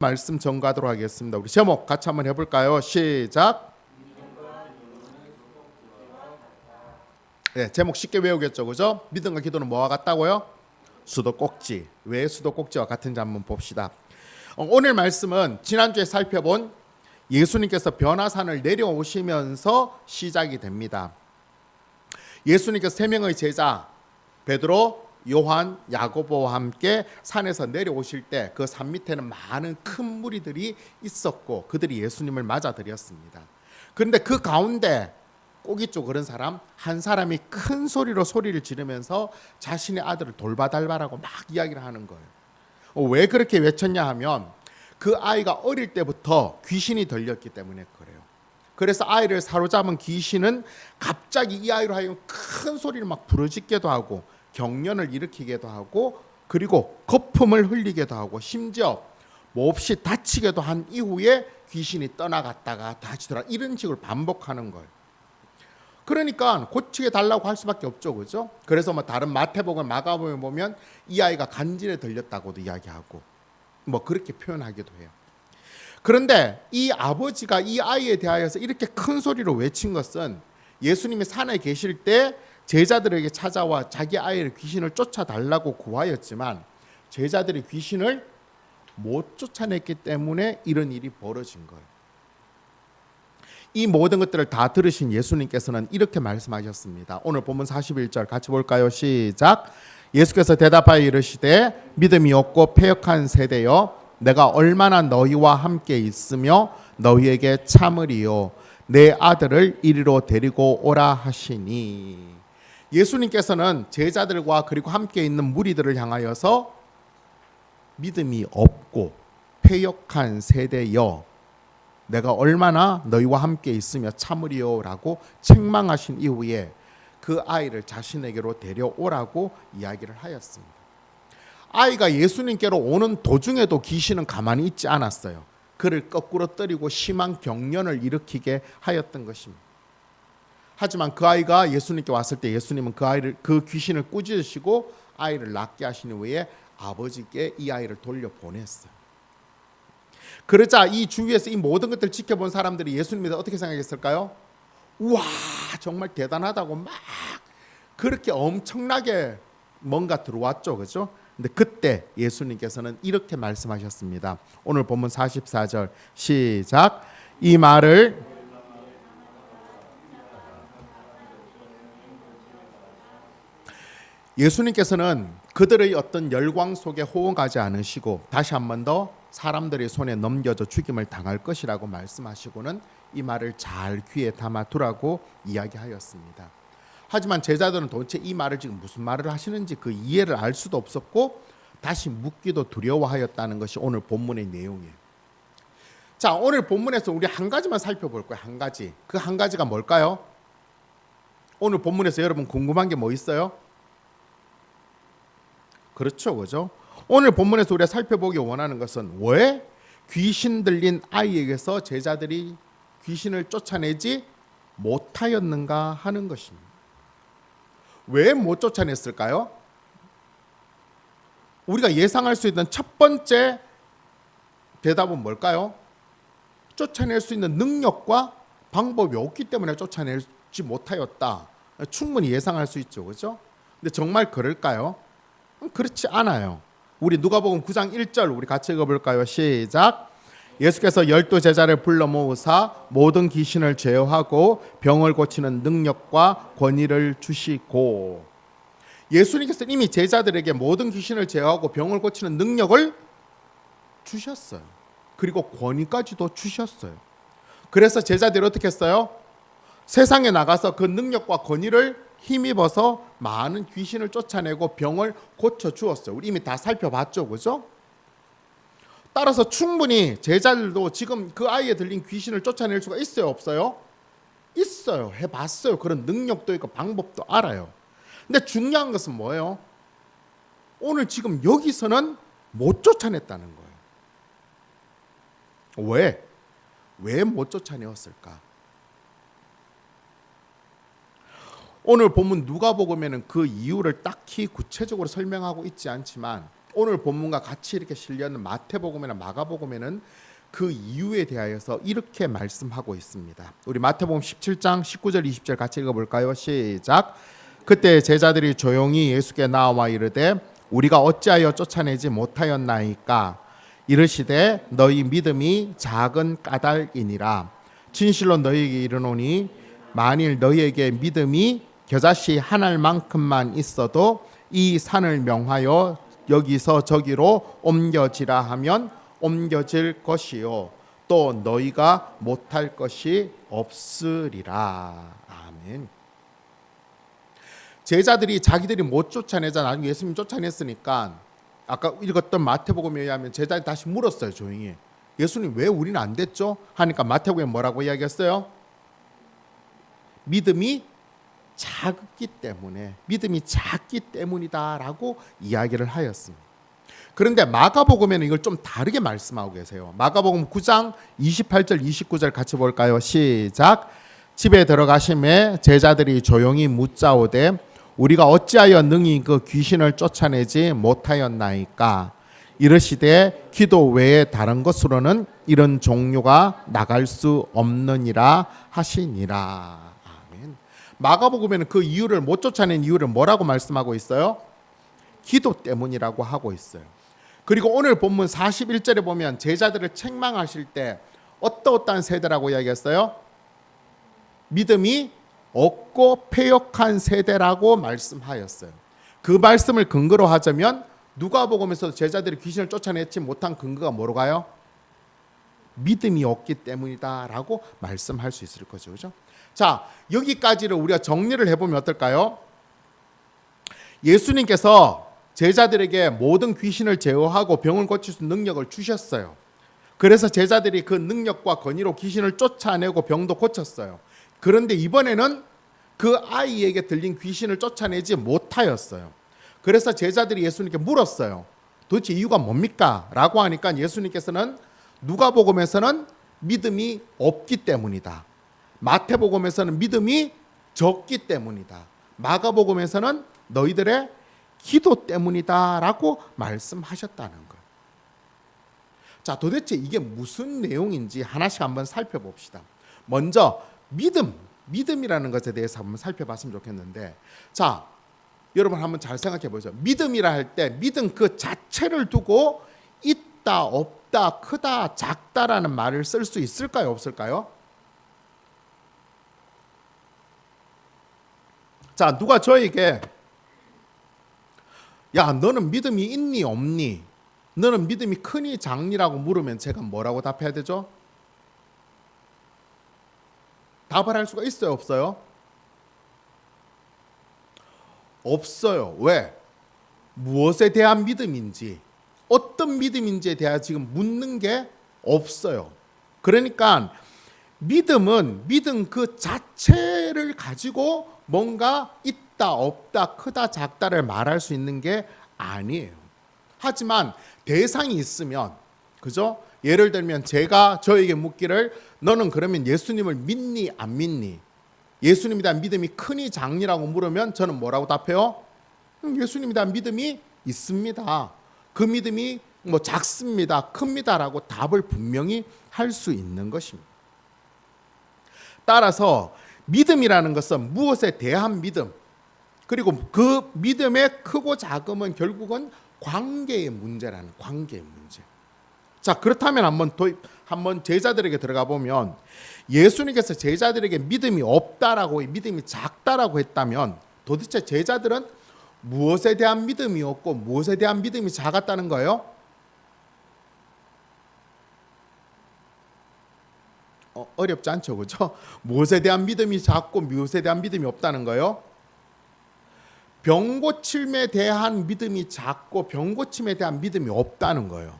말씀 전가하도록 하겠습니다. 우리 제목 같이 한번 해볼까요? 시작. 네, 제목 쉽게 외우겠죠, 그죠? 믿음과 기도는 뭐와 같다고요? 수도꼭지. 왜 수도꼭지와 같은지 한번 봅시다. 오늘 말씀은 지난주에 살펴본 예수님께서 변화산을 내려오시면서 시작이 됩니다. 예수님께서 세 명의 제자 베드로, 요한, 야고보와 함께 산에서 내려오실 때 그 산 밑에는 많은 큰 무리들이 있었고 그들이 예수님을 맞아들였습니다. 그런데 그 가운데 꼬기 쪽 그런 사람 한 사람이 큰 소리로 소리를 지르면서 자신의 아들을 돌봐달라고 막 이야기를 하는 거예요. 왜 그렇게 외쳤냐 하면 그 아이가 어릴 때부터 귀신이 들렸기 때문에 그래요. 그래서 아이를 사로잡은 귀신은 갑자기 이 아이로 하여금 큰 소리를 막 부르짖게도 하고 경련을 일으키기도 하고 그리고 거품을 흘리기도 하고 심지어 몹시 다치게도 한 이후에 귀신이 떠나갔다가 다시 돌아 이런 식으로 반복하는 거예요. 그러니까 고치게 달라고 할 수밖에 없죠, 그죠? 그래서 뭐 다른 마태복음, 마가복음 보면 이 아이가 간질에 들렸다고도 이야기하고 뭐 그렇게 표현하기도 해요. 그런데 이 아버지가 이 아이에 대하여서 이렇게 큰 소리로 외친 것은 예수님이 산에 계실 때 제자들에게 찾아와 자기 아이를 귀신을 쫓아달라고 구하였지만 제자들이 귀신을 못 쫓아냈기 때문에 이런 일이 벌어진 거예요. 이 모든 것들을 다 들으신 예수님께서는 이렇게 말씀하셨습니다. 오늘 본문 41절 같이 볼까요? 시작. 예수께서 대답하여 이르시되 믿음이 없고 패역한 세대여 내가 얼마나 너희와 함께 있으며 너희에게 참으리요 내 아들을 이리로 데리고 오라 하시니. 예수님께서는 제자들과 그리고 함께 있는 무리들을 향하여서 믿음이 없고 패역한 세대여 내가 얼마나 너희와 함께 있으며 참으리요라고 책망하신 이후에 그 아이를 자신에게로 데려오라고 이야기를 하였습니다. 아이가 예수님께로 오는 도중에도 귀신은 가만히 있지 않았어요. 그를 거꾸로 때리고 심한 경련을 일으키게 하였던 것입니다. 하지만 그 아이가 예수님께 왔을 때 예수님은 그 귀신을 꾸짖으시고 아이를 낫게 하신 후에 아버지께 이 아이를 돌려보냈어요. 그러자 이 주위에서 이 모든 것들을 지켜본 사람들이 예수님에 대해 어떻게 생각했을까요? 우와, 정말 대단하다고 막 그렇게 엄청나게 뭔가 들어왔죠, 그죠? 근데 그때 예수님께서는 이렇게 말씀하셨습니다. 오늘 본문 44절 시작. 이 말을 예수님께서는 그들의 어떤 열광 속에 호응하지 않으시고 다시 한 번 더 사람들의 손에 넘겨져 죽임을 당할 것이라고 말씀하시고는 이 말을 잘 귀에 담아 두라고 이야기하였습니다. 하지만 제자들은 도대체 이 말을 지금 무슨 말을 하시는지 그 이해를 알 수도 없었고 다시 묻기도 두려워하였다는 것이 오늘 본문의 내용이에요. 자, 오늘 본문에서 우리 한 가지만 살펴볼 거예요. 한 가지. 그 한 가지가 뭘까요? 오늘 본문에서 여러분 궁금한 게 뭐 있어요? 그렇죠, 그죠? 오늘 본문에서 우리가 살펴보기 원하는 것은 왜 귀신 들린 아이에게서 제자들이 귀신을 쫓아내지 못하였는가 하는 것입니다. 왜 못 쫓아냈을까요? 우리가 예상할 수 있는 첫 번째 대답은 뭘까요? 쫓아낼 수 있는 능력과 방법이 없기 때문에 쫓아내지 못하였다. 충분히 예상할 수 있죠, 그죠? 근데 정말 그럴까요? 그렇지 않아요. 우리 누가복음 9장 1절 우리 같이 읽어볼까요? 시작. 예수께서 12 제자를 불러 모으사 모든 귀신을 제어하고 병을 고치는 능력과 권위를 주시고. 예수님께서 이미 제자들에게 모든 귀신을 제어하고 병을 고치는 능력을 주셨어요. 그리고 권위까지도 주셨어요. 그래서 제자들이 어떻게 했어요? 세상에 나가서 그 능력과 권위를 힘입어서 많은 귀신을 쫓아내고 병을 고쳐주었어요. 우리 이미 다 살펴봤죠, 그죠? 따라서 충분히 제자들도 지금 그 아이에 들린 귀신을 쫓아낼 수가 있어요, 없어요? 있어요. 해봤어요. 그런 능력도 있고 방법도 알아요. 근데 중요한 것은 뭐예요? 오늘 지금 여기서는 못 쫓아냈다는 거예요. 왜? 왜 못 쫓아내었을까? 오늘 본문 누가복음에는 그 이유를 딱히 구체적으로 설명하고 있지 않지만 오늘 본문과 같이 이렇게 실려있는 마태복음이나 마가복음에는 그 이유에 대하여서 이렇게 말씀하고 있습니다. 우리 마태복음 17장 19절 20절 같이 읽어볼까요? 시작. 그때 제자들이 조용히 예수께 나와 이르되 우리가 어찌하여 쫓아내지 못하였나이까? 이르시되 너희 믿음이 작은 까닭이니라. 진실로 너희에게 이르노니 만일 너희에게 믿음이 겨자씨 한 알만큼만 있어도 이 산을 명하여 여기서 저기로 옮겨지라 하면 옮겨질 것이요 또 너희가 못할 것이 없으리라. 아멘. 제자들이 자기들이 못 쫓아내자 나중에 예수님 쫓아냈으니까 아까 읽었던 마태복음에 의하면 제자들이 다시 물었어요. 조용히. 예수님 왜 우리는 안 됐죠? 하니까 마태복음에 뭐라고 이야기했어요? 믿음이 작기 때문이다라고 이야기를 하였습니다. 그런데 마가복음에는 이걸 좀 다르게 말씀하고 계세요. 마가복음 9장 28절 29절 같이 볼까요? 시작. 집에 들어가심에 제자들이 조용히 묻자오되 우리가 어찌하여 능히 그 귀신을 쫓아내지 못하였나이까? 이르시되 기도 외에 다른 것으로는 이런 종류가 나갈 수 없느니라 하시니라. 아멘. 마가복음에는 그 이유를 못 쫓아낸 이유를 뭐라고 말씀하고 있어요? 기도 때문이라고 하고 있어요. 그리고 오늘 본문 41절에 보면 제자들을 책망하실 때 어떠한 세대라고 이야기했어요? 믿음이 없고 패역한 세대라고 말씀하였어요. 그 말씀을 근거로 하자면 누가복음에서 제자들이 귀신을 쫓아내지 못한 근거가 뭐로 가요? 믿음이 없기 때문이다라고 말씀할 수 있을 거죠. 그죠? 자, 여기까지를 우리가 정리를 해보면 어떨까요? 예수님께서 제자들에게 모든 귀신을 제어하고 병을 고칠 수 있는 능력을 주셨어요. 그래서 제자들이 그 능력과 권위로 귀신을 쫓아내고 병도 고쳤어요. 그런데 이번에는 그 아이에게 들린 귀신을 쫓아내지 못하였어요. 그래서 제자들이 예수님께 물었어요. 도대체 이유가 뭡니까? 라고 하니까 예수님께서는 누가복음에서는 믿음이 없기 때문이다. 마태복음에서는 믿음이 적기 때문이다. 마가복음에서는 너희들의 기도 때문이다라고 말씀하셨다는 거예요. 자, 도대체 이게 무슨 내용인지 하나씩 한번 살펴봅시다. 먼저 믿음이라는 것에 대해서 한번 살펴봤으면 좋겠는데, 자, 여러분 한번 잘 생각해 보세요. 믿음이라 할 때 믿음 그 자체를 두고 있다, 없다, 크다, 작다라는 말을 쓸 수 있을까요, 없을까요? 자, 누가 저에게 야, 너는 믿음이 있니 없니? 너는 믿음이 크니 작니라고 물으면 제가 뭐라고 답해야 되죠? 답을 할 수가 있어요, 없어요? 없어요. 왜? 무엇에 대한 믿음인지, 어떤 믿음인지에 대해 지금 묻는 게 없어요. 그러니까 믿음은 믿음 그 자체를 가지고 뭔가 있다, 없다, 크다, 작다를 말할 수 있는 게 아니에요. 하지만 대상이 있으면, 그죠? 예를 들면 제가 저에게 묻기를 너는 그러면 예수님을 믿니 안 믿니? 예수님에 대한 믿음이 크니 작니라고 물으면 저는 뭐라고 답해요? 예수님에 대한 믿음이 있습니다. 그 믿음이 뭐 작습니다, 큽니다라고 답을 분명히 할 수 있는 것입니다. 따라서 믿음이라는 것은 무엇에 대한 믿음, 그리고 그 믿음의 크고 작음은 결국은 관계의 문제라는 관계의 문제. 자, 그렇다면 한번 제자들에게 들어가 보면 예수님께서 제자들에게 믿음이 없다라고, 믿음이 작다라고 했다면 도대체 제자들은 무엇에 대한 믿음이 없고 무엇에 대한 믿음이 작았다는 거예요? 어렵지 않죠, 그렇죠? 무엇에 대한 믿음이 작고 무엇에 대한 믿음이 없다는 거예요? 병 고침에 대한 믿음이 작고 병 고침에 대한 믿음이 없다는 거예요.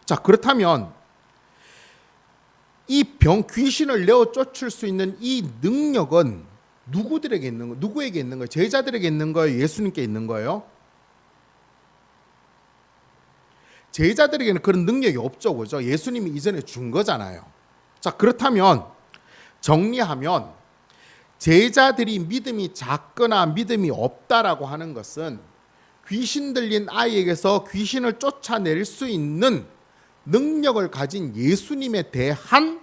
자, 그렇다면 이 귀신을 내어 쫓을 수 있는 이 능력은 누구에게 있는 거예요? 제자들에게 있는 거예요? 예수님께 있는 거예요? 제자들에게는 그런 능력이 없죠, 그죠? 예수님이 이전에 준 거잖아요. 자, 그렇다면 정리하면 제자들이 믿음이 작거나 믿음이 없다라고 하는 것은 귀신 들린 아이에게서 귀신을 쫓아낼 수 있는 능력을 가진 예수님에 대한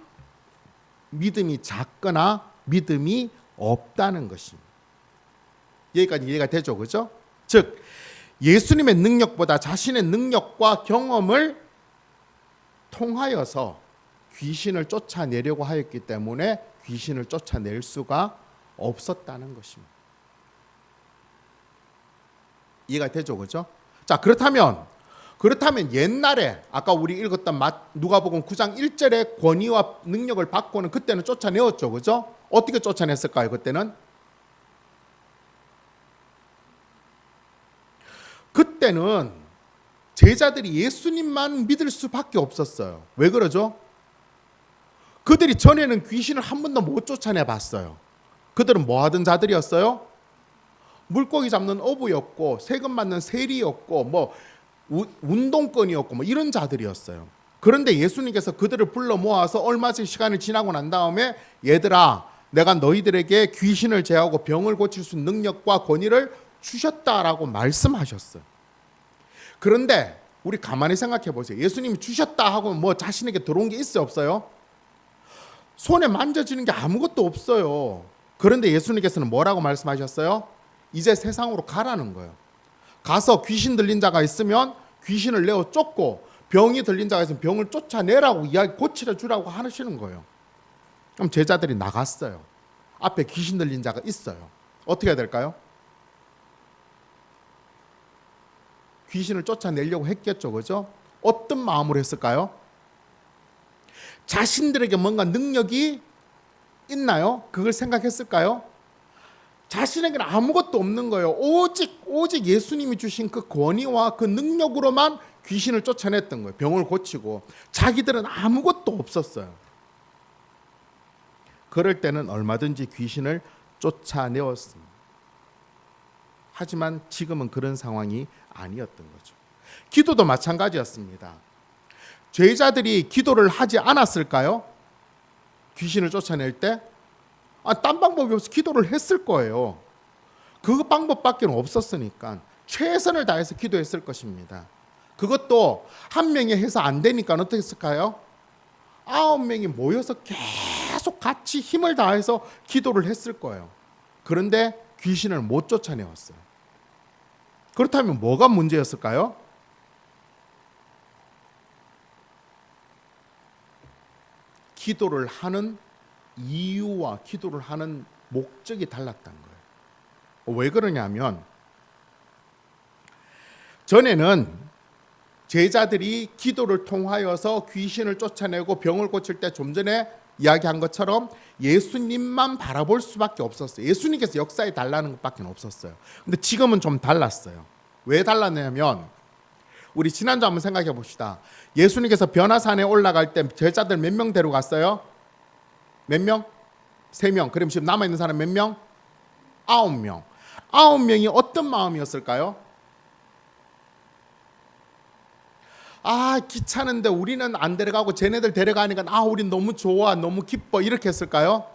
믿음이 작거나 믿음이 없다는 것입니다. 여기까지 이해가 되죠, 그죠? 즉 예수님의 능력보다 자신의 능력과 경험을 통하여서 귀신을 쫓아내려고 하였기 때문에 귀신을 쫓아낼 수가 없었다는 것입니다. 이해가 되죠, 그죠? 자, 그렇다면 옛날에 아까 우리 읽었던 누가복음 9장 1절의 권위와 능력을 받고는 그때는 쫓아내었죠, 그죠? 어떻게 쫓아냈을까요, 그때는? 그때는 제자들이 예수님만 믿을 수밖에 없었어요. 왜 그러죠? 그들이 전에는 귀신을 한 번도 못 쫓아내 봤어요. 그들은 뭐 하던 자들이었어요? 물고기 잡는 어부였고 세금 받는 세리였고 뭐 운동권이었고 뭐 이런 자들이었어요. 그런데 예수님께서 그들을 불러 모아서 얼마씩 시간이 지나고 난 다음에 얘들아, 내가 너희들에게 귀신을 제하고 병을 고칠 수 있는 능력과 권위를 주셨다라고 말씀하셨어요. 그런데 우리 가만히 생각해 보세요. 예수님이 주셨다 하고 뭐 자신에게 들어온 게 있어요, 없어요? 손에 만져지는 게 아무것도 없어요. 그런데 예수님께서는 뭐라고 말씀하셨어요? 이제 세상으로 가라는 거예요. 가서 귀신 들린 자가 있으면 귀신을 내어 쫓고 병이 들린 자가 있으면 병을 쫓아내라고 고치려 주라고 하시는 거예요. 그럼 제자들이 나갔어요. 앞에 귀신 들린 자가 있어요. 어떻게 해야 될까요? 귀신을 쫓아내려고 했겠죠, 그죠? 어떤 마음으로 했을까요? 자신들에게 뭔가 능력이 있나요? 그걸 생각했을까요? 자신에게는 아무것도 없는 거예요. 오직 예수님이 주신 그 권위와 그 능력으로만 귀신을 쫓아냈던 거예요. 병을 고치고. 자기들은 아무것도 없었어요. 그럴 때는 얼마든지 귀신을 쫓아내었습니다. 하지만 지금은 그런 상황이 아니었던 거죠. 기도도 마찬가지였습니다. 제자들이 기도를 하지 않았을까요? 귀신을 쫓아낼 때? 딴 방법이 없어 기도를 했을 거예요. 그 방법밖에 없었으니까 최선을 다해서 기도했을 것입니다. 그것도 한 명이 해서 안 되니까 어떻게 했을까요? 9명이 모여서 계속 같이 힘을 다해서 기도를 했을 거예요. 그런데 귀신을 못 쫓아내었어요. 그렇다면 뭐가 문제였을까요? 기도를 하는 이유와 기도를 하는 목적이 달랐다는 거예요. 왜 그러냐면 전에는 제자들이 기도를 통하여서 귀신을 쫓아내고 병을 고칠 때 좀 전에 이야기한 것처럼 예수님만 바라볼 수밖에 없었어요. 예수님께서 역사에 달라는 것밖에 없었어요. 근데 지금은 좀 달랐어요. 왜 달랐냐면 우리 지난주 한번 생각해 봅시다. 예수님께서 변화산에 올라갈 때 제자들 몇 명 데려갔어요? 몇 명? 3명. 그럼 지금 남아있는 사람 몇 명? 9명. 9명이 어떤 마음이었을까요? 귀찮은데 우리는 안 데려가고 쟤네들 데려가니까 우린 너무 좋아, 너무 기뻐 이렇게 했을까요?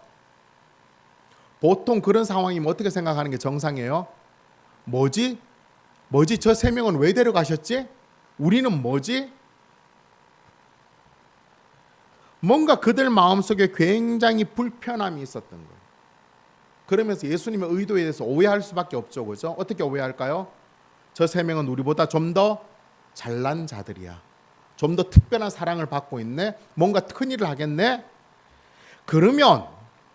보통 그런 상황이면 어떻게 생각하는 게 정상이에요? 뭐지? 저 3명은 왜 데려가셨지? 우리는 뭐지? 뭔가 그들 마음속에 굉장히 불편함이 있었던 거예요. 그러면서 예수님의 의도에 대해서 오해할 수밖에 없죠, 그죠? 어떻게 오해할까요? 저 3명은 우리보다 좀 더 잘난 자들이야. 좀 더 특별한 사랑을 받고 있네. 뭔가 큰일을 하겠네. 그러면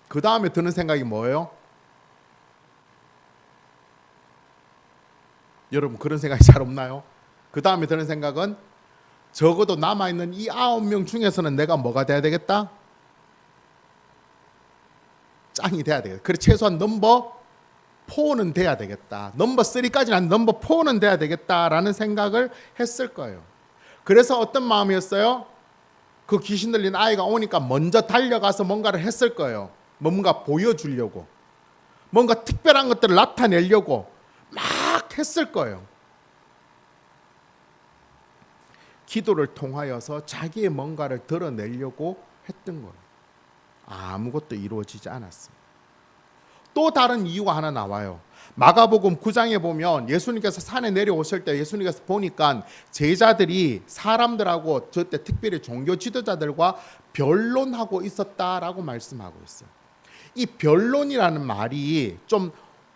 그 다음에 드는 생각이 뭐예요? 여러분 그런 생각이 잘 없나요? 그 다음에 드는 생각은 적어도 남아있는 이 9명 중에서는 내가 뭐가 돼야 되겠다? 짱이 돼야 되겠다. 그래 최소한 넘버 4는 돼야 되겠다. 넘버 3까지는 아닌 넘버 4는 돼야 되겠다라는 생각을 했을 거예요. 그래서 어떤 마음이었어요? 그 귀신 들린 아이가 오니까 먼저 달려가서 뭔가를 했을 거예요. 뭔가 보여주려고. 뭔가 특별한 것들을 나타내려고 막 했을 거예요. 기도를 통하여서 자기의 뭔가를 드러내려고 했던 거예요. 아무것도 이루어지지 않았습니다. 또 다른 이유가 하나 나와요. 마가복음 9장에 보면 예수님께서 산에 내려오실 때 예수님께서 보니까 제자들이 사람들하고 저때 특별히 종교 지도자들과 변론하고 있었다라고 말씀하고 있어요. 이 변론이라는 말이 좀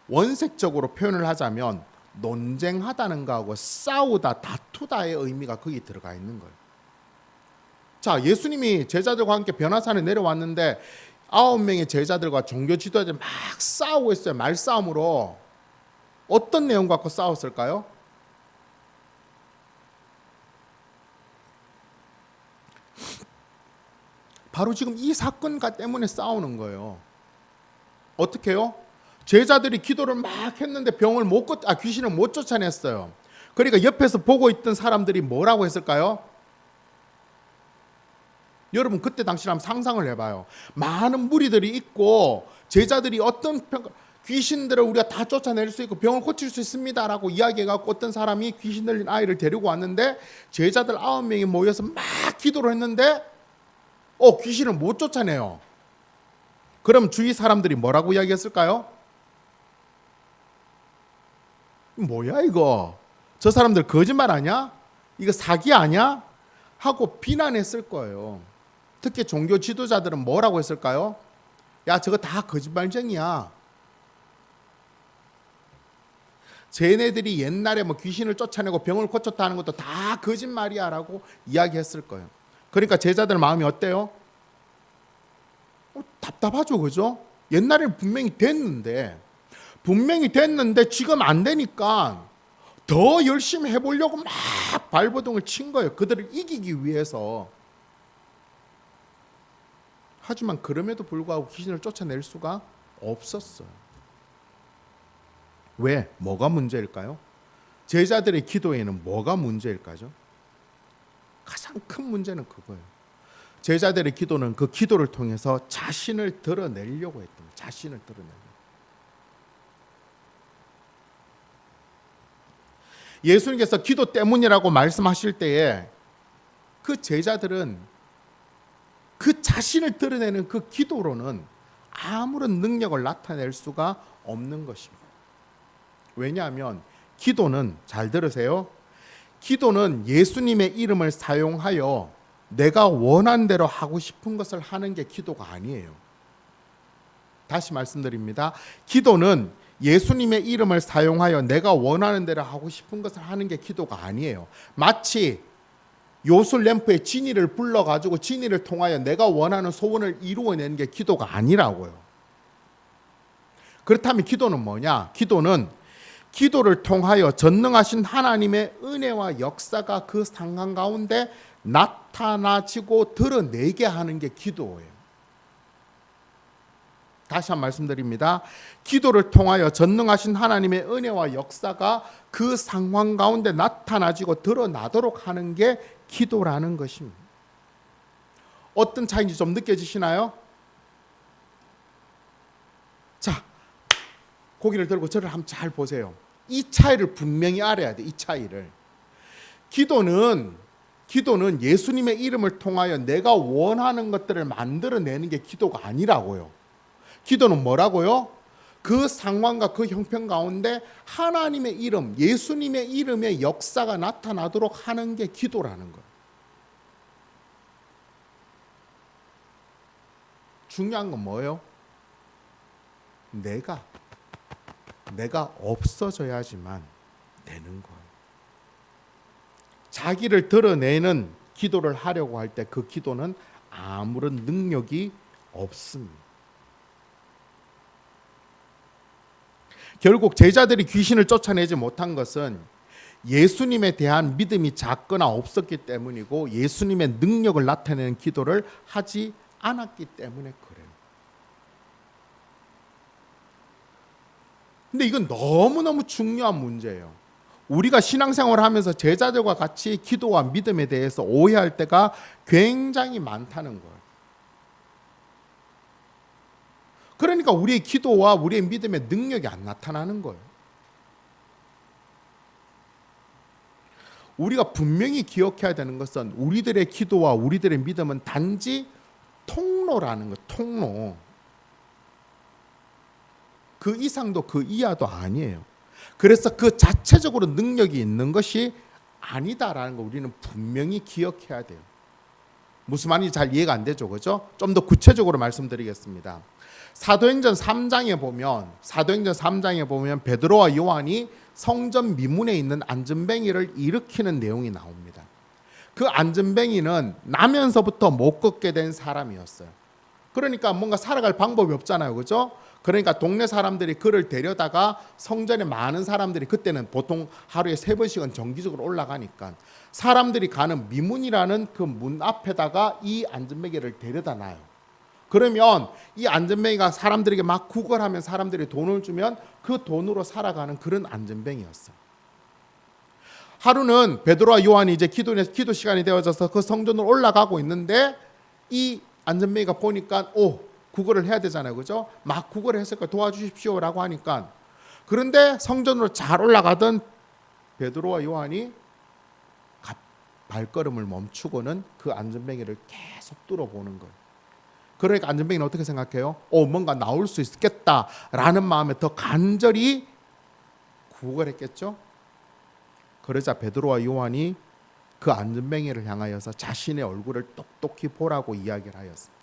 원색적으로 표현을 하자면 논쟁하다는 거하고 싸우다, 다투다의 의미가 거기 들어가 있는 거예요. 자, 예수님이 제자들과 함께 변화산에 내려왔는데 9명의 제자들과 종교 지도자들이 막 싸우고 있어요. 말싸움으로. 어떤 내용 갖고 싸웠을까요? 바로 지금 이 사건 때문에 싸우는 거예요. 어떻게 해요? 제자들이 기도를 막 했는데 귀신을 못 쫓아냈어요. 그러니까 옆에서 보고 있던 사람들이 뭐라고 했을까요? 여러분 그때 당시를 한번 상상을 해봐요. 많은 무리들이 있고 제자들이 귀신들을 우리가 다 쫓아낼 수 있고 병을 고칠 수 있습니다라고 이야기해갖고 어떤 사람이 귀신 들린 아이를 데리고 왔는데 제자들 9명이 모여서 막 기도를 했는데 귀신을 못 쫓아내요. 그럼 주위 사람들이 뭐라고 이야기했을까요? 뭐야 이거? 저 사람들 거짓말 아니야? 이거 사기 아니야? 하고 비난했을 거예요. 특히 종교 지도자들은 뭐라고 했을까요? 야, 저거 다 거짓말쟁이야. 쟤네들이 옛날에 귀신을 쫓아내고 병을 고쳤다 하는 것도 다 거짓말이야 라고 이야기했을 거예요. 그러니까 제자들 마음이 어때요? 답답하죠, 그죠? 옛날에는 분명히 됐는데 지금 안 되니까 더 열심히 해보려고 막 발버둥을 친 거예요. 그들을 이기기 위해서. 하지만 그럼에도 불구하고 귀신을 쫓아낼 수가 없었어요. 왜? 뭐가 문제일까요? 제자들의 기도에는 뭐가 문제일까요? 가장 큰 문제는 그거예요. 제자들의 기도는 그 기도를 통해서 자신을 드러내려고 했던 거예요. 자신을 드러내려고. 예수님께서 기도 때문이라고 말씀하실 때에 그 제자들은 그 자신을 드러내는 그 기도로는 아무런 능력을 나타낼 수가 없는 것입니다. 왜냐하면 기도는, 잘 들으세요, 기도는 예수님의 이름을 사용하여 내가 원하는 대로 하고 싶은 것을 하는 게 기도가 아니에요. 다시 말씀드립니다. 기도는 예수님의 이름을 사용하여 내가 원하는 대로 하고 싶은 것을 하는 게 기도가 아니에요. 마치 요술 램프에 지니를 불러가지고 지니를 통하여 내가 원하는 소원을 이루어내는 게 기도가 아니라고요. 그렇다면 기도는 뭐냐? 기도를 통하여 전능하신 하나님의 은혜와 역사가 그 상황 가운데 나타나지고 드러내게 하는 게 기도예요. 다시 한 말씀드립니다. 기도를 통하여 전능하신 하나님의 은혜와 역사가 그 상황 가운데 나타나지고 드러나도록 하는 게 기도라는 것입니다. 어떤 차이인지 좀 느껴지시나요? 자, 고개를 들고 저를 한번 잘 보세요. 이 차이를 분명히 알아야 돼. 이 차이를. 기도는 예수님의 이름을 통하여 내가 원하는 것들을 만들어내는 게 기도가 아니라고요. 기도는 뭐라고요? 그 상황과 그 형편 가운데 하나님의 이름, 예수님의 이름의 역사가 나타나도록 하는 게 기도라는 거예요. 중요한 건 뭐예요? 내가 없어져야지만 되는 거예요. 자기를 드러내는 기도를 하려고 할 때 그 기도는 아무런 능력이 없습니다. 결국 제자들이 귀신을 쫓아내지 못한 것은 예수님에 대한 믿음이 작거나 없었기 때문이고 예수님의 능력을 나타내는 기도를 하지 않았기 때문에 그래요. 근데 이건 너무너무 중요한 문제예요. 우리가 신앙생활을 하면서 제자들과 같이 기도와 믿음에 대해서 오해할 때가 굉장히 많다는 거예요. 그러니까 우리의 기도와 우리의 믿음의 능력이 안 나타나는 거예요. 우리가 분명히 기억해야 되는 것은 우리들의 기도와 우리들의 믿음은 단지 통로라는 거예요. 통로. 그 이상도 그 이하도 아니에요. 그래서 그 자체적으로 능력이 있는 것이 아니다라는 거 우리는 분명히 기억해야 돼요. 무슨 말인지 잘 이해가 안 되죠, 그죠? 좀 더 구체적으로 말씀드리겠습니다. 사도행전 3장에 보면 베드로와 요한이 성전 미문에 있는 안전뱅이를 일으키는 내용이 나옵니다. 그 안전뱅이는 나면서부터 못 걷게 된 사람이었어요. 그러니까 뭔가 살아갈 방법이 없잖아요, 그죠? 그러니까 동네 사람들이 그를 데려다가 성전에 많은 사람들이 그때는 보통 하루에 3번씩은 정기적으로 올라가니까 사람들이 가는 미문이라는 그 문 앞에다가 이 안전뱅이를 데려다 놔요. 그러면 이 안전뱅이가 사람들에게 막 구걸하면 사람들이 돈을 주면 그 돈으로 살아가는 그런 안전뱅이였어요. 하루는 베드로와 요한이 이제 기도 시간이 되어져서 그 성전으로 올라가고 있는데 이 안전뱅이가 보니까 구걸을 해야 되잖아요, 그죠? 막 구걸을 했을 거예요. 도와주십시오라고 하니까. 그런데 성전으로 잘 올라가던 베드로와 요한이 발걸음을 멈추고는 그 안전뱅이를 계속 뚫어보는 거예요. 그러니까 안전뱅이는 어떻게 생각해요? 뭔가 나올 수 있겠다라는 마음에 더 간절히 구걸했겠죠? 그러자 베드로와 요한이 그 안전뱅이를 향하여서 자신의 얼굴을 똑똑히 보라고 이야기를 하였습니다.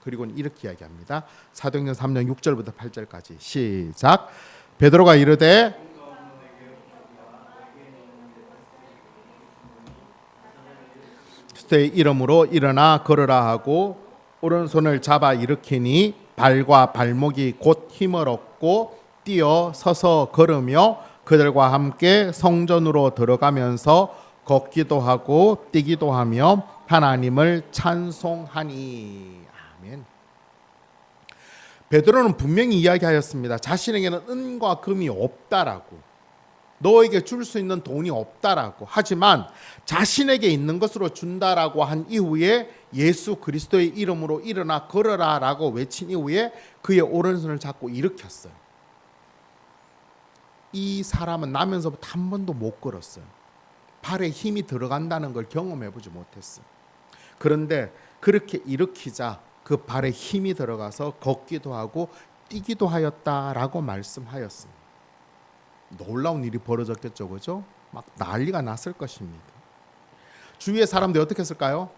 그리고는 이렇게 이야기합니다. 사도행전 3장 6절부터 8절까지 시작. 베드로가 이르되 그리스도의 이름으로 일어나 걸으라 하고 오른손을 잡아 일으키니 발과 발목이 곧 힘을 얻고 뛰어 서서 걸으며 그들과 함께 성전으로 들어가면서 걷기도 하고 뛰기도 하며 하나님을 찬송하니. 아멘. 베드로는 분명히 이야기하였습니다. 자신에게는 은과 금이 없다라고, 너에게 줄 수 있는 돈이 없다라고, 하지만 자신에게 있는 것으로 준다라고 한 이후에 예수 그리스도의 이름으로 일어나 걸어라라고 외친 이후에 그의 오른손을 잡고 일으켰어요. 이 사람은 나면서부터 한 번도 못 걸었어요. 발에 힘이 들어간다는 걸 경험해보지 못했어요. 그런데 그렇게 일으키자 그 발에 힘이 들어가서 걷기도 하고 뛰기도 하였다라고 말씀하였습니다. 놀라운 일이 벌어졌겠죠, 그죠? 막 난리가 났을 것입니다. 주위의 사람들이 어떻게 했을까요?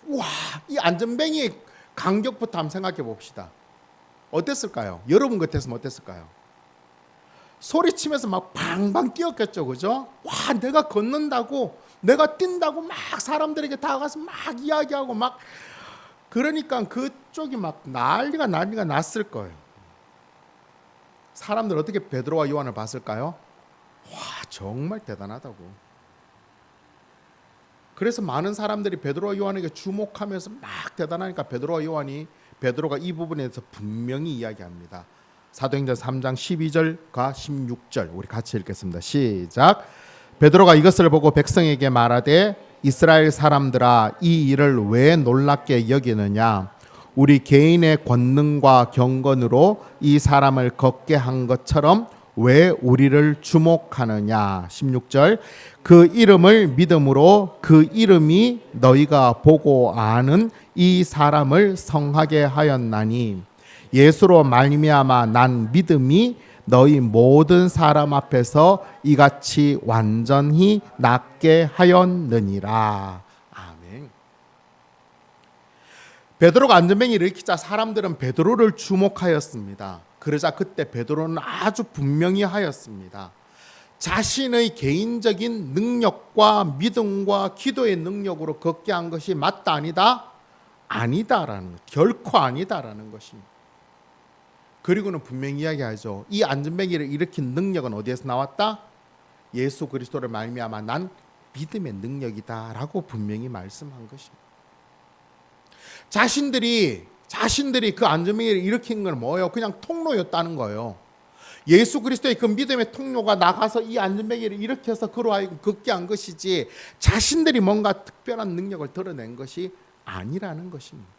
와, 이 안전뱅이의 간격부터 한번 생각해 봅시다. 어땠을까요? 여러분 같았으면 어땠을까요? 소리치면서 막 방방 뛰었겠죠, 그죠? 와, 내가 걷는다고, 내가 뛴다고 막 사람들에게 다가가서 막 이야기하고 막, 그러니까 그쪽이 막 난리가 났을 거예요. 사람들 어떻게 베드로와 요한을 봤을까요? 와, 정말 대단하다고. 그래서 많은 사람들이 베드로와 요한에게 주목하면서 막 대단하니까 베드로가 이 부분에 대해서 분명히 이야기합니다. 사도행전 3장 12절과 16절 우리 같이 읽겠습니다. 시작. 베드로가 이것을 보고 백성에게 말하되 이스라엘 사람들아, 이 일을 왜 놀랍게 여기느냐? 우리 개인의 권능과 경건으로 이 사람을 걷게 한 것처럼 왜 우리를 주목하느냐? 16절. 그 이름을 믿음으로 그 이름이 너희가 보고 아는 이 사람을 성하게 하였나니 예수로 말미암아 난 믿음이 너희 모든 사람 앞에서 이같이 완전히 낫게 하였느니라. 아멘. 베드로가 안전뱅이를 일으키자 사람들은 베드로를 주목하였습니다. 그러자 그때 베드로는 아주 분명히 하였습니다. 자신의 개인적인 능력과 믿음과 기도의 능력으로 걷게 한 것이 맞다 아니다? 아니다라는 것, 결코 아니다라는 것입니다. 그리고는 분명히 이야기하죠. 이 안전뱅이를 일으킨 능력은 어디에서 나왔다? 예수 그리스도를 말미암아 난 믿음의 능력이다라고 분명히 말씀한 것입니다. 자신들이 그 안전뱅이를 일으킨 건 뭐예요? 그냥 통로였다는 거예요. 예수 그리스도의 그 믿음의 통로가 나가서 이 안전뱅이를 일으켜서 그로 하여금 걷게 한 것이지 자신들이 뭔가 특별한 능력을 드러낸 것이 아니라는 것입니다.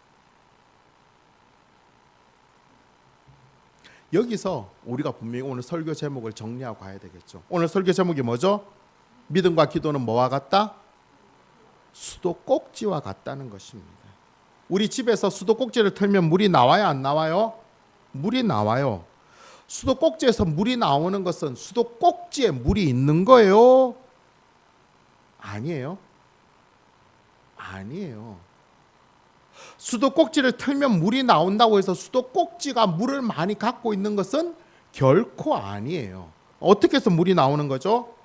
여기서 우리가 분명히 오늘 설교 제목을 정리하고 가야 되겠죠. 오늘 설교 제목이 뭐죠? 믿음과 기도는 뭐와 같다? 수도꼭지와 같다는 것입니다. 우리 집에서 수도꼭지를 틀면 물이 나와요, 안 나와요? 물이 나와요. 수도꼭지에서 물이 나오는 것은 수도꼭지에 물이 있는 거예요? 아니에요. 아니에요. 수도꼭지를 틀면 물이 나온다고 해서 수도꼭지가 물을 많이 갖고 있는 것은 결코 아니에요. 어떻게 해서 물이 나오는 거죠?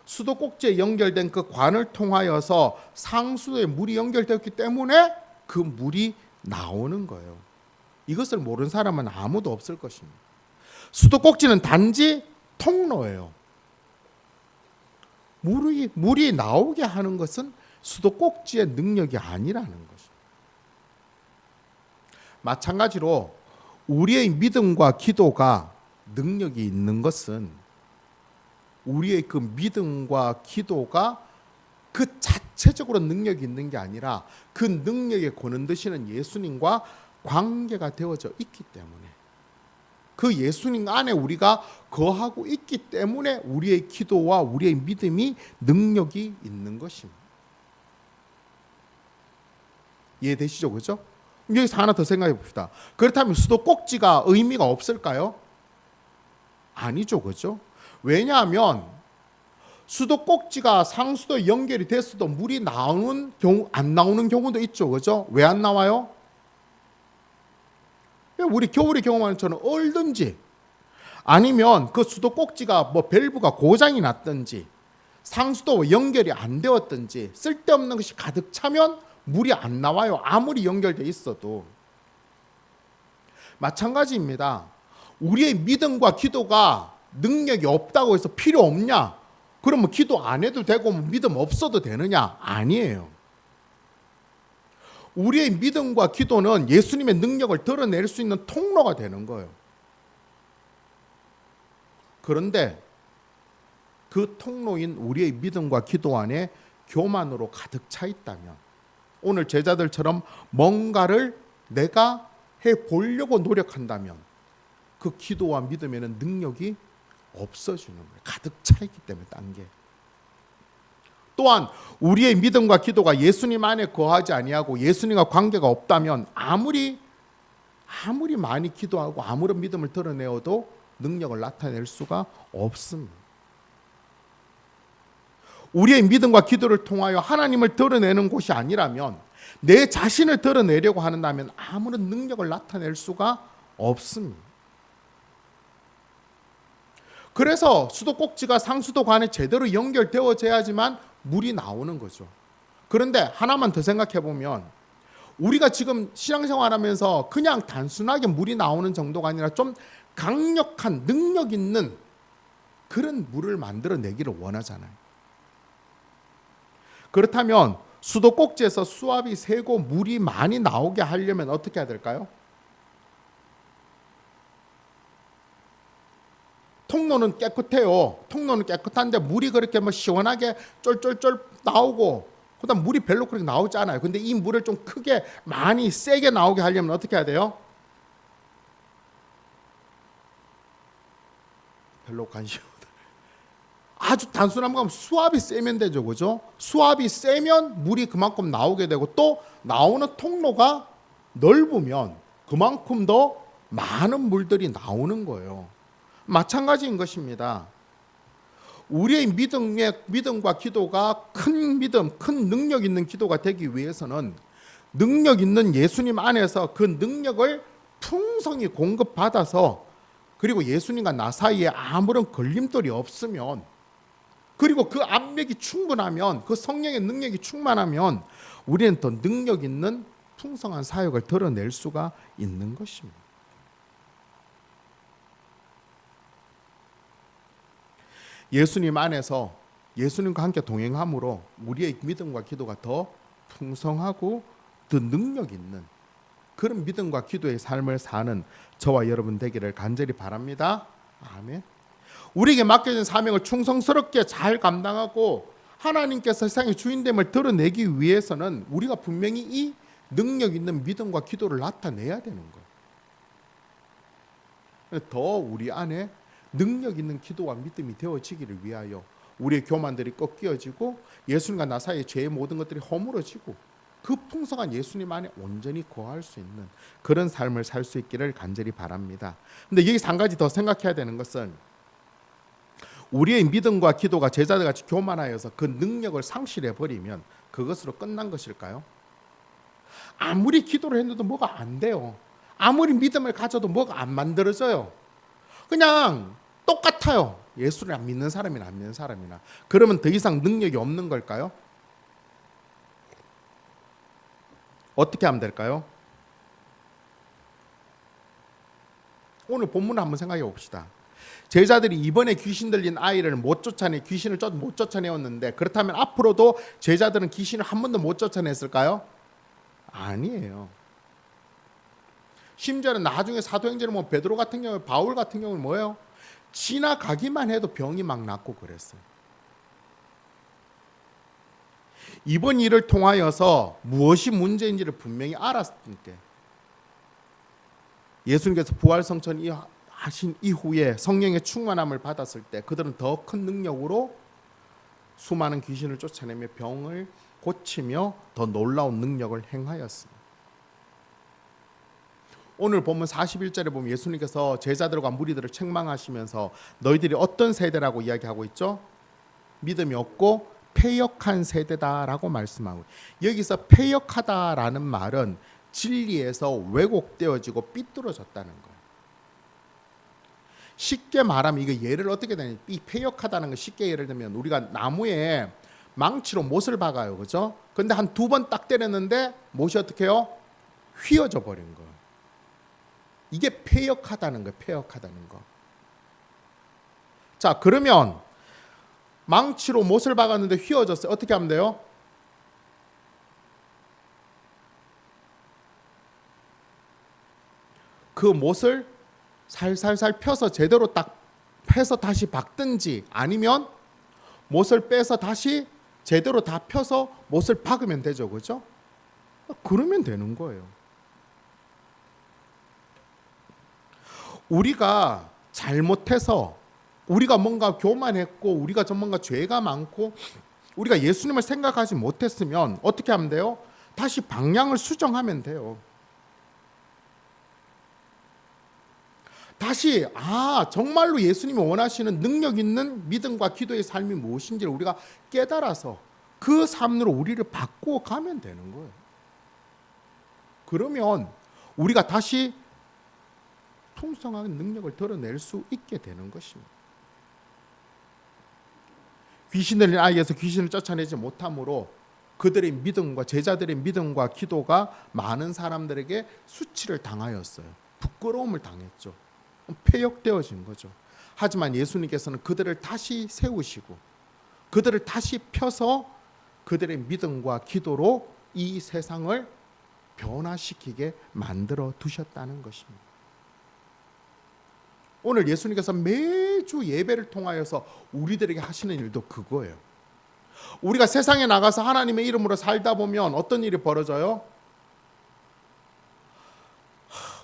수도꼭지에 연결된 그 관을 통하여서 상수도에 물이 연결되었기 때문에 그 물이 나오는 거예요. 이것을 모르는 사람은 아무도 없을 것입니다. 수도꼭지는 단지 통로예요. 물이 나오게 하는 것은 수도꼭지의 능력이 아니라는 것입니다. 마찬가지로 우리의 믿음과 기도가 능력이 있는 것은 우리의 그 믿음과 기도가 그 자체적으로 능력이 있는 게 아니라 그 능력에 거느드시는 예수님과 관계가 되어져 있기 때문에, 그 예수님 안에 우리가 거하고 있기 때문에 우리의 기도와 우리의 믿음이 능력이 있는 것입니다. 이해되시죠? 그죠? 여기서 하나 더 생각해 봅시다. 그렇다면 수도꼭지가 의미가 없을까요? 아니죠. 그죠? 왜냐하면 수도꼭지가 상수도에 연결이 됐어도 물이 나오는 경우, 안 나오는 경우도 있죠. 그죠? 왜 안 나와요? 우리 겨울에 경험하는 것처럼 얼든지, 아니면 그 수도꼭지가 뭐 밸브가 고장이 났든지 상수도와 연결이 안 되었든지 쓸데없는 것이 가득 차면 물이 안 나와요. 아무리 연결되어 있어도. 마찬가지입니다. 우리의 믿음과 기도가 능력이 없다고 해서 필요 없냐? 그러면 기도 안 해도 되고 믿음 없어도 되느냐? 아니에요. 우리의 믿음과 기도는 예수님의 능력을 드러낼 수 있는 통로가 되는 거예요. 그런데 그 통로인 우리의 믿음과 기도 안에 교만으로 가득 차 있다면, 오늘 제자들처럼 뭔가를 내가 해보려고 노력한다면 그 기도와 믿음에는 능력이 없어지는 거예요. 가득 차 있기 때문에. 딴 게. 또한 우리의 믿음과 기도가 예수님 안에 거하지 아니하고 예수님과 관계가 없다면 아무리 많이 기도하고 아무런 믿음을 드러내어도 능력을 나타낼 수가 없습니다. 우리의 믿음과 기도를 통하여 하나님을 드러내는 곳이 아니라면, 내 자신을 드러내려고 한다면 아무런 능력을 나타낼 수가 없습니다. 그래서 수도꼭지가 상수도관에 제대로 연결되어져야지만 물이 나오는 거죠. 그런데 하나만 더 생각해 보면, 우리가 지금 신앙생활하면서 그냥 단순하게 물이 나오는 정도가 아니라 좀 강력한 능력 있는 그런 물을 만들어내기를 원하잖아요. 그렇다면 수도꼭지에서 수압이 세고 물이 많이 나오게 하려면 어떻게 해야 될까요? 통로는 깨끗해요. 통로는 깨끗한데 물이 그렇게 뭐 시원하게 쫄쫄쫄 나오고, 그다음 물이 별로 그렇게 나오지 않아요. 근데 이 물을 좀 크게 많이 세게 나오게 하려면 어떻게 해야 돼요? 별로 관심 없다. 아주 단순한 건 수압이 세면 되죠. 그죠? 수압이 세면 물이 그만큼 나오게 되고, 또 나오는 통로가 넓으면 그만큼 더 많은 물들이 나오는 거예요. 마찬가지인 것입니다. 우리의 믿음과 기도가 큰 믿음, 큰 능력 있는 기도가 되기 위해서는 능력 있는 예수님 안에서 그 능력을 풍성히 공급받아서, 그리고 예수님과 나 사이에 아무런 걸림돌이 없으면, 그리고 그 압력이 충분하면, 그 성령의 능력이 충만하면 우리는 더 능력 있는 풍성한 사역을 드러낼 수가 있는 것입니다. 예수님 안에서 예수님과 함께 동행함으로 우리의 믿음과 기도가 더 풍성하고 더 능력 있는 그런 믿음과 기도의 삶을 사는 저와 여러분 되기를 간절히 바랍니다. 아멘. 우리에게 맡겨진 사명을 충성스럽게 잘 감당하고 하나님께서 세상의 주인됨을 드러내기 위해서는 우리가 분명히 이 능력 있는 믿음과 기도를 나타내야 되는 거예요. 더 우리 안에 능력 있는 기도와 믿음이 되어지기를 위하여 우리의 교만들이 꺾여지고 예수님과 나 사이의 죄의 모든 것들이 허물어지고 그 풍성한 예수님 안에 온전히 거할 수 있는 그런 삶을 살 수 있기를 간절히 바랍니다. 근데 여기서 한 가지 더 생각해야 되는 것은 우리의 믿음과 기도가 제자들같이 교만하여서 그 능력을 상실해 버리면 그것으로 끝난 것일까요? 아무리 기도를 했는데도 뭐가 안 돼요. 아무리 믿음을 가져도 뭐가 안 만들어져요. 그냥 똑같아요. 예수를 안 믿는 사람이나 안 믿는 사람이나. 그러면 더 이상 능력이 없는 걸까요? 어떻게 하면 될까요? 오늘 본문을 한번 생각해 봅시다. 제자들이 이번에 귀신 들린 아이를 귀신을 못 쫓아내었는데 그렇다면 앞으로도 제자들은 귀신을 한 번도 못 쫓아냈을까요? 아니에요. 심지어는 나중에 사도행전에 보면 베드로 같은 경우, 바울 같은 경우는 뭐예요? 지나가기만 해도 병이 막 낫고 그랬어요. 이번 일을 통하여서 무엇이 문제인지를 분명히 알았을 때 예수님께서 부활성천 하신 이후에 성령의 충만함을 받았을 때 그들은 더 큰 능력으로 수많은 귀신을 쫓아내며 병을 고치며 더 놀라운 능력을 행하였습니다. 오늘 보면 41절에 보면 예수님께서 제자들과 무리들을 책망하시면서 너희들이 어떤 세대라고 이야기하고 있죠? 믿음이 없고 패역한 세대다라고 말씀하고, 여기서 패역하다라는 말은 진리에서 왜곡되어지고 삐뚤어졌다는 거예요. 쉽게 말하면 이거 예를 어떻게 되냐, 이 패역하다는 거 쉽게 예를 들면 우리가 나무에 망치로 못을 박아요, 그죠? 근데 한 2번 딱 때렸는데 못이 어떻게 해요? 휘어져 버린 거예요. 이게 패역하다는 거예요. 패역하다는 거. 자, 그러면 망치로 못을 박았는데 휘어졌어요. 어떻게 하면 돼요? 그 못을 살살살 펴서 제대로 딱 해서 다시 박든지, 아니면 못을 빼서 다시 제대로 다 펴서 못을 박으면 되죠, 그죠? 그러면 되는 거예요. 우리가 잘못해서, 우리가 뭔가 교만했고, 우리가 뭔가 죄가 많고, 우리가 예수님을 생각하지 못했으면 어떻게 하면 돼요? 다시 방향을 수정하면 돼요. 다시 정말로 예수님이 원하시는 능력 있는 믿음과 기도의 삶이 무엇인지를 우리가 깨달아서 그 삶으로 우리를 바꾸어 가면 되는 거예요. 그러면 우리가 다시 풍성한 능력을 드러낼 수 있게 되는 것입니다. 귀신 들린 아이에서 귀신을 쫓아내지 못함으로 그들의 믿음과 제자들의 믿음과 기도가 많은 사람들에게 수치를 당하였어요. 부끄러움을 당했죠. 폐역되어진 거죠. 하지만 예수님께서는 그들을 다시 세우시고 그들을 다시 펴서 그들의 믿음과 기도로 이 세상을 변화시키게 만들어 두셨다는 것입니다. 오늘 예수님께서 매주 예배를 통하여서 우리들에게 하시는 일도 그거예요. 우리가 세상에 나가서 하나님의 이름으로 살다 보면 어떤 일이 벌어져요?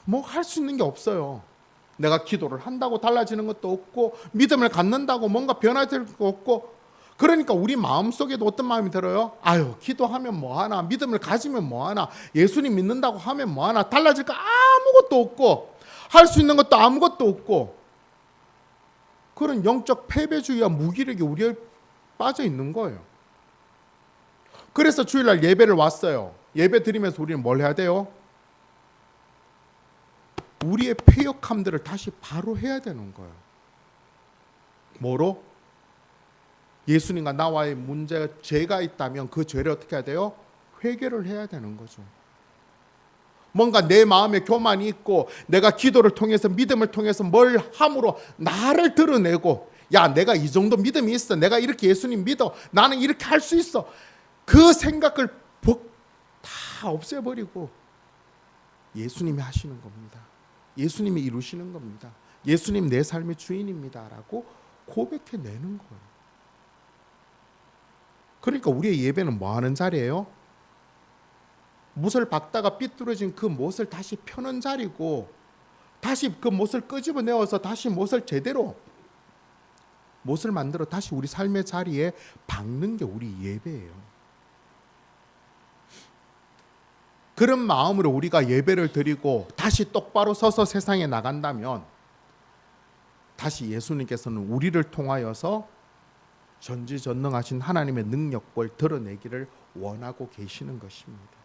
뭐 할 수 있는 게 없어요. 내가 기도를 한다고 달라지는 것도 없고, 믿음을 갖는다고 뭔가 변화될 것도 없고, 그러니까 우리 마음속에도 어떤 마음이 들어요? 기도하면 뭐하나, 믿음을 가지면 뭐하나, 예수님 믿는다고 하면 뭐하나, 달라질 거 아무것도 없고 할 수 있는 것도 아무것도 없고, 그런 영적 패배주의와 무기력이 우리에 빠져 있는 거예요. 그래서 주일날 예배를 왔어요. 예배 드리면서 우리는 뭘 해야 돼요? 우리의 패역함들을 다시 바로 해야 되는 거예요. 뭐로? 예수님과 나와의 문제가, 죄가 있다면 그 죄를 어떻게 해야 돼요? 회개를 해야 되는 거죠. 뭔가 내 마음에 교만이 있고 내가 기도를 통해서 믿음을 통해서 뭘 함으로 나를 드러내고, 야, 내가 이 정도 믿음이 있어, 내가 이렇게 예수님 믿어, 나는 이렇게 할 수 있어, 그 생각을 다 없애버리고 예수님이 하시는 겁니다. 예수님이 이루시는 겁니다. 예수님 내 삶의 주인입니다 라고 고백해내는 거예요. 그러니까 우리의 예배는 뭐 하는 자리예요? 못을 박다가 삐뚤어진 그 못을 다시 펴는 자리고, 다시 그 못을 끄집어내어서 다시 못을 제대로 못을 만들어 다시 우리 삶의 자리에 박는 게 우리 예배예요. 그런 마음으로 우리가 예배를 드리고 다시 똑바로 서서 세상에 나간다면 다시 예수님께서는 우리를 통하여서 전지전능하신 하나님의 능력을 드러내기를 원하고 계시는 것입니다.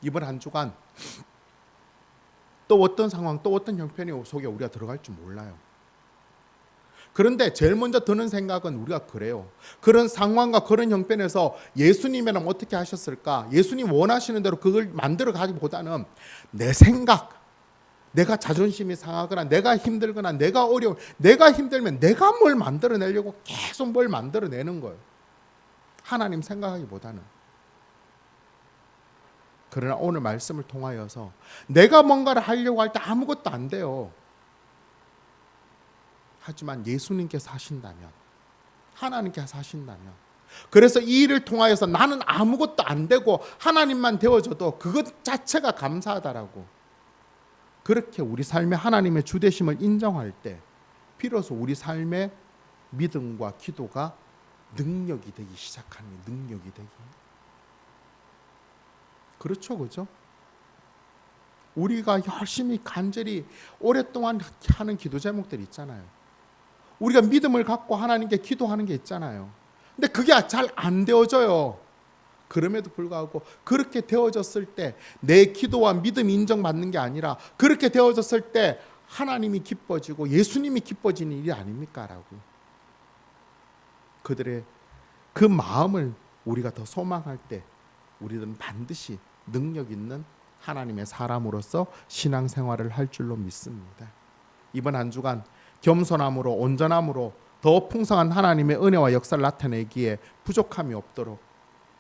이번 한 주간 또 어떤 상황, 또 어떤 형편이 속에 우리가 들어갈 줄 몰라요. 그런데 제일 먼저 드는 생각은 우리가 그래요. 그런 상황과 그런 형편에서 예수님이라면 어떻게 하셨을까? 예수님 원하시는 대로 그걸 만들어 가기보다는 내 생각, 내가 자존심이 상하거나 내가 힘들거나 내가 어려워, 내가 힘들면 내가 뭘 만들어내려고 계속 뭘 만들어내는 거예요. 하나님 생각하기보다는. 그러나 오늘 말씀을 통하여서 내가 뭔가를 하려고 할 때 아무것도 안 돼요. 하지만 예수님께서 하신다면, 하나님께서 하신다면, 그래서 이 일을 통하여서 나는 아무것도 안 되고 하나님만 되어져도 그것 자체가 감사하다라고, 그렇게 우리 삶에 하나님의 주되심을 인정할 때 비로소 우리 삶의 믿음과 기도가 능력이 되기 시작하는, 능력이 되기. 그렇죠, 그죠? 우리가 열심히 간절히 오랫동안 하는 기도 제목들 있잖아요. 우리가 믿음을 갖고 하나님께 기도하는 게 있잖아요. 근데 그게 잘 안 되어져요. 그럼에도 불구하고 그렇게 되어졌을 때 내 기도와 믿음이 인정받는 게 아니라 그렇게 되어졌을 때 하나님이 기뻐지고 예수님이 기뻐지는 일이 아닙니까? 라고. 그들의 그 마음을 우리가 더 소망할 때 우리들은 반드시 능력 있는 하나님의 사람으로서 신앙생활을 할 줄로 믿습니다. 이번 한 주간 겸손함으로, 온전함으로 더 풍성한 하나님의 은혜와 역사를 나타내기에 부족함이 없도록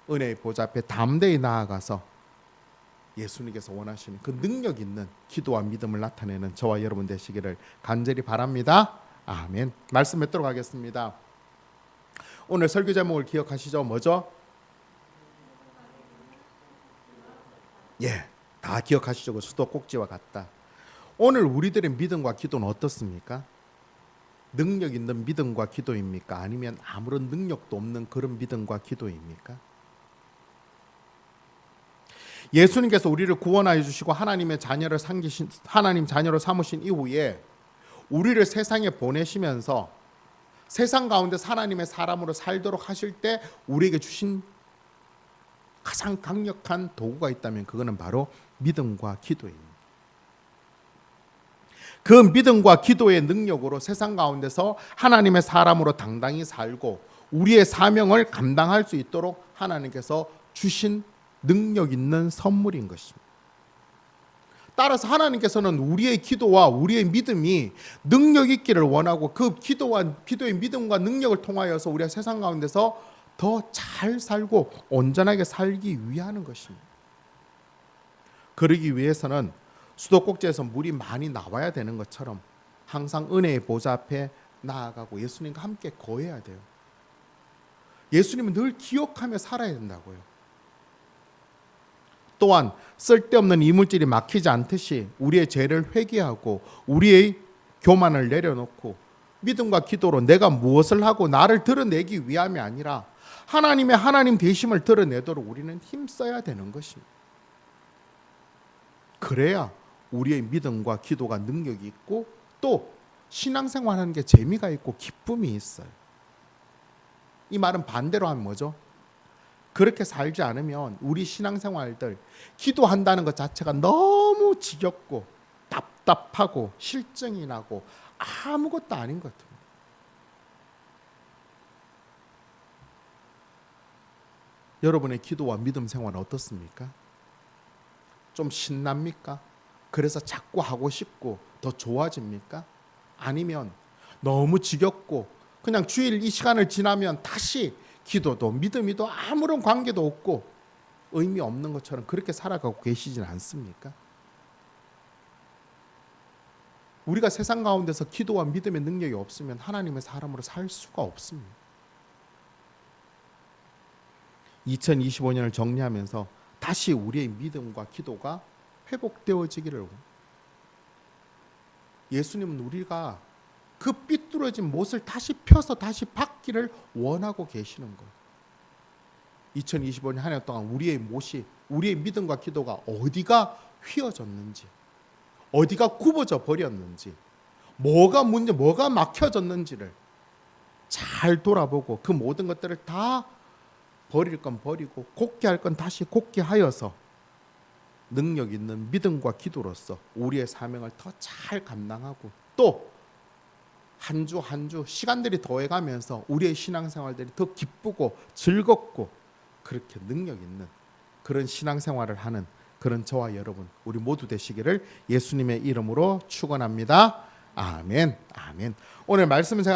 은혜의 보좌 앞에 담대히 나아가서 예수님께서 원하시는 그 능력 있는 기도와 믿음을 나타내는 저와 여러분 되시기를 간절히 바랍니다. 아멘. 말씀 맺도록 하겠습니다. 오늘 설교 제목을 기억하시죠? 뭐죠? 예, 다 기억하시죠? 그 수도꼭지와 같다. 오늘 우리들의 믿음과 기도는 어떻습니까? 능력 있는 믿음과 기도입니까? 아니면 아무런 능력도 없는 그런 믿음과 기도입니까? 예수님께서 우리를 구원하여 주시고 하나님의 자녀를 삼기신, 하나님 자녀로 삼으신 이후에 우리를 세상에 보내시면서 세상 가운데 하나님의 사람으로 살도록 하실 때 우리에게 주신 가장 강력한 도구가 있다면 그거는 바로 믿음과 기도입니다. 그 믿음과 기도의 능력으로 세상 가운데서 하나님의 사람으로 당당히 살고 우리의 사명을 감당할 수 있도록 하나님께서 주신 능력 있는 선물인 것입니다. 따라서 하나님께서는 우리의 기도와 우리의 믿음이 능력 있기를 원하고 그 기도의 믿음과 능력을 통하여서 우리가 세상 가운데서 더 잘 살고 온전하게 살기 위하는 것입니다. 그러기 위해서는 수도꼭지에서 물이 많이 나와야 되는 것처럼 항상 은혜의 보좌 앞에 나아가고 예수님과 함께 거해야 돼요. 예수님은 늘 기억하며 살아야 된다고요. 또한 쓸데없는 이물질이 막히지 않듯이 우리의 죄를 회개하고 우리의 교만을 내려놓고 믿음과 기도로 내가 무엇을 하고 나를 드러내기 위함이 아니라 하나님의 하나님 되심을 드러내도록 우리는 힘써야 되는 것입니다. 그래야 우리의 믿음과 기도가 능력이 있고 또 신앙생활하는 게 재미가 있고 기쁨이 있어요. 이 말은 반대로 하면 뭐죠? 그렇게 살지 않으면 우리 신앙생활들 기도한다는 것 자체가 너무 지겹고 답답하고 실증이 나고 아무것도 아닌 것 같아요. 여러분의 기도와 믿음 생활은 어떻습니까? 좀 신납니까? 그래서 자꾸 하고 싶고 더 좋아집니까? 아니면 너무 지겹고 그냥 주일 이 시간을 지나면 다시 기도도 믿음이도 아무런 관계도 없고 의미 없는 것처럼 그렇게 살아가고 계시지는 않습니까? 우리가 세상 가운데서 기도와 믿음의 능력이 없으면 하나님의 사람으로 살 수가 없습니다. 2025년을 정리하면서 다시 우리의 믿음과 기도가 회복되어지기를, 예수님은 우리가 그 삐뚤어진 못을 다시 펴서 다시 받기를 원하고 계시는 거예요. 2025년 한 해 동안 우리의 못이, 우리의 믿음과 기도가 어디가 휘어졌는지, 어디가 굽어져 버렸는지, 뭐가 문제, 뭐가 막혀졌는지를 잘 돌아보고 그 모든 것들을 다 버릴 건 버리고 굳게 할 건 다시 굳게 하여서 능력 있는 믿음과 기도로서 우리의 사명을 더 잘 감당하고, 또 한 주 한 주 시간들이 더해가면서 우리의 신앙생활들이 더 기쁘고 즐겁고 그렇게 능력 있는 그런 신앙생활을 하는 그런 저와 여러분 우리 모두 되시기를 예수님의 이름으로 축원합니다. 아멘. 아멘. 오늘 말씀은 제가